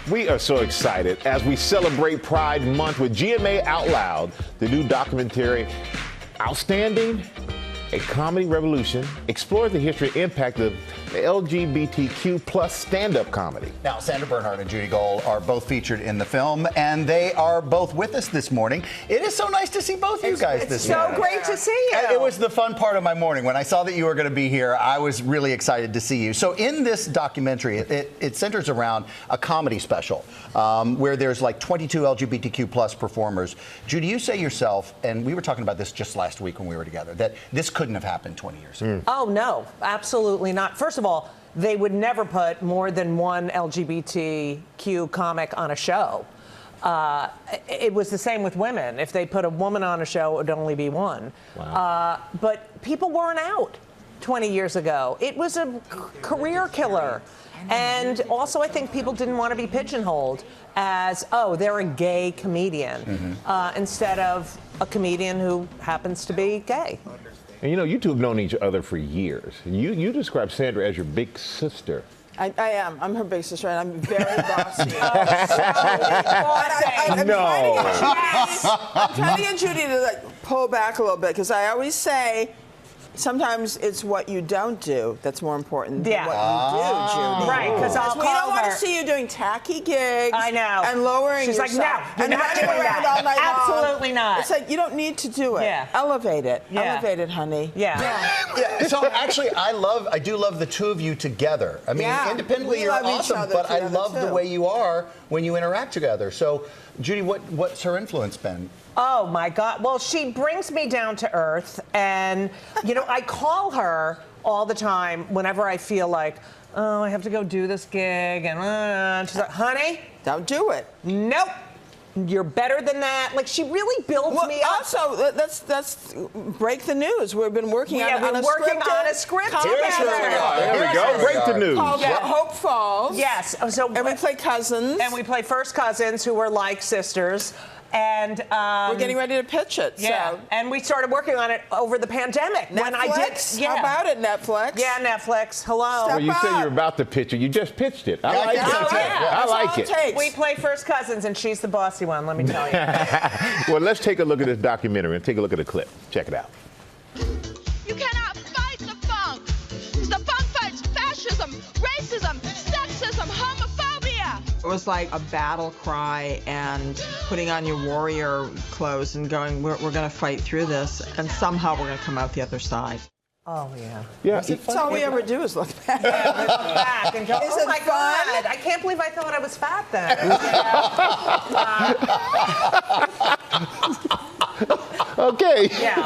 We are so excited as we celebrate Pride Month with GMA Out Loud, the new documentary, Outstanding, a comedy revolution, explores the history and impact of LGBTQ plus stand-up comedy. Now, Sandra, Bernhard, and Judy are both featured in the film, and they are both with us this morning. It is so nice to see both you guys this morning. It's so great to see you. It was the fun part of my morning. When I saw that you were going to be here, I was really excited to see you. So in this documentary, it centers around a comedy special where there's like 22 LGBTQ plus performers. Judy, you say yourself, and we were talking about this just last week when we were together, that this couldn't have happened 20 years ago. Oh, no, absolutely not. First of all, they would never put more than one LGBTQ comic on a show. It was the same with women. If they put a woman on a show, it would only be one. Wow. But people weren't out 20 years ago. It was a career killer. And also, I think people didn't want to be pigeonholed as, oh, they're a gay comedian, instead of a comedian who happens to be gay. And you know, you two have known each other for years. You describe Sandra as your big sister. I am. I'm her big sister, and I'm very bossy. I'm trying to get Judy to like pull back a little bit, because I always say, sometimes it's what you don't do that's more important than what you do, Judy. Right, because we don't want to see you doing tacky gigs. I know. And lowering She's yourself. like, no, and you're not running doing around that. all night Absolutely long. not. It's like, you don't need to do it. Yeah. Elevate it. Yeah. Elevate it, honey. Yeah. So actually, I do love the two of you together. I mean, independently, we you're love each awesome, other but I together, love the too. way you are when you interact together. So, Judy, what's her influence been? Oh, my God. Well, she brings me down to earth. And, you know, I call her all the time whenever I feel like, oh, I have to go do this gig. And she's like, honey. Don't do it. Nope. You're better than that. Like, she really builds me up. Also, let's break the news. We've been working on a script. There we go. Break the news. Called Hope Falls. Yes. So, and we play cousins. And we play first cousins who were like sisters. And we're getting ready to pitch it. Yeah. So. And we started working on it over the pandemic. Netflix? When I did. How about it, Netflix? Yeah, Netflix. Hello. Well, you say you're about to pitch it. You just pitched it. I like it. I like it. We play first cousins, and she's the bossy one, let me tell you. Well, let's take a look at this documentary and take a look at a clip. Check it out. You cannot fight the funk. The funk fights fascism, racism, sexism, homophobia. It was like a battle cry and putting on your warrior clothes and going, we're going to fight through this, and somehow we're going to come out the other side. Oh, yeah. Yeah. That's all we ever do is look back. Yeah, look back and go, oh, my God. I can't believe I thought I was fat then. Okay. Yeah.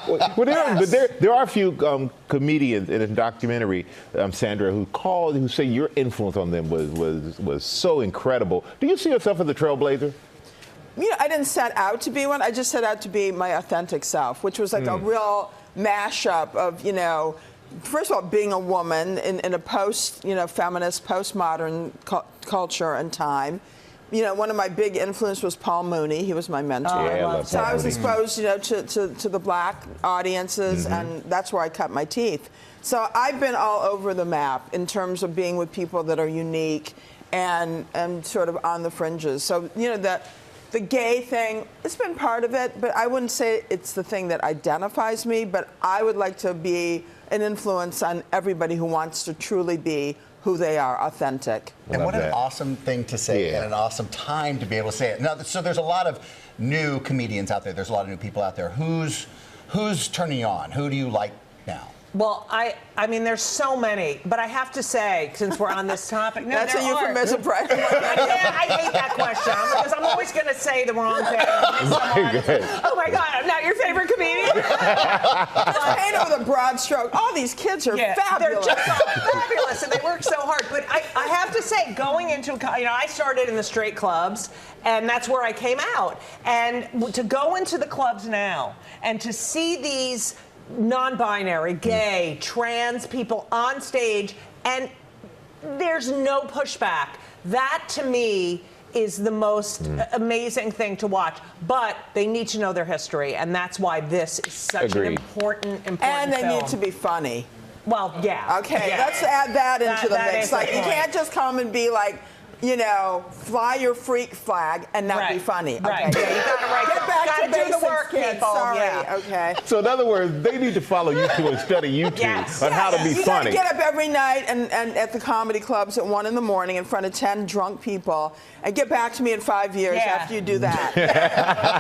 Well, there are a few comedians in the documentary, Sandra, who say your influence on them was so incredible. Do you see yourself as a trailblazer? You know, I didn't set out to be one. I just set out to be my authentic self, which was like a real mashup of, you know, first of all, being a woman in a feminist, postmodern culture and time. You know, one of my big influences was Paul Mooney. He was my mentor. Oh, yeah, I love so Paul I was Mooney. exposed, you know, to the black audiences, and that's where I cut my teeth. So I've been all over the map in terms of being with people that are unique and sort of on the fringes. So, you know, the gay thing, it's been part of it, but I wouldn't say it's the thing that identifies me, but I would like to be an influence on everybody who wants to truly be who they are, authentic. And what an awesome thing to say, and an awesome time to be able to say it. Now, so there's a lot of new comedians out there. There's a lot of new people out there. Who's turning you on? Who do you like now? Well, I mean, there's so many, but I have to say, since we're on this topic, no, That's a euphemism, right? I hate that question because I'm always going to say the wrong thing. Oh my God, I'm not your favorite comedian. Just paint with a broad stroke. All these kids are fabulous. They're just fabulous, and they work so hard. But I have to say, going into, you know, I started in the straight clubs, and that's where I came out. And to go into the clubs now and to see these non-binary, gay, trans people on stage, and there's no pushback. That, to me, is the most amazing thing to watch. But they need to know their history, and that's why this is such an important And they film. need to be funny. Well, yeah. Okay, yeah. let's add that into the that mix. is the Like, you point. can't just come and be like, you know, fly your freak flag and not be Right. funny. Right. Okay. Yeah, you Get back gotta to do basics, the work, kids. people. Sorry. Yeah. Okay. So in other words, they need to follow you two and study you two Yes. on how to be You funny. gotta get up every night and at the comedy clubs at 1 in the morning in front of 10 drunk people and get back to me in 5 years Yeah. after you do that.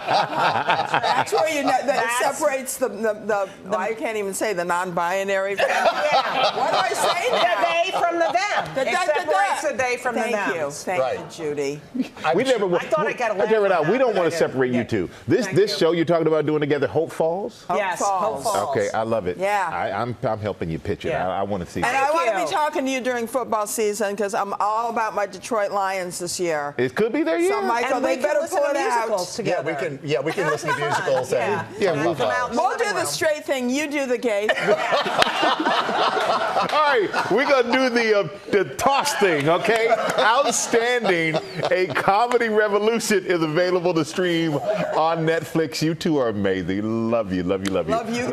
That's where you know that it separates the I can't even say the non-binary. Yeah. What do I say The now? they from the them. It separates the they from the them. Thank you. Thank Right. you, Judy. We never. I thought I got a laugh Check it on out. We that, don't but want I to didn't. separate you Yeah. two. This Thank you. show you're talking about doing together, Hope Falls. Yes, Falls. Hope Falls. Okay, I love it. Yeah. I'm helping you pitch it. Yeah. I want to see. And it. I want to you. be talking to you during football season because I'm all about my Detroit Lions this year. It could be their year. So, Michael, And they we can better listen pull to it musicals out. together. Yeah, we can listen to musicals. Yeah. Yeah, we'll come out in the We'll living do the room. straight thing. You do the gay. All right, we're gonna do the toss thing, okay? Outstanding, a comedy revolution is available to stream on Netflix. You two are amazing. Love you, love you, love you. Love you.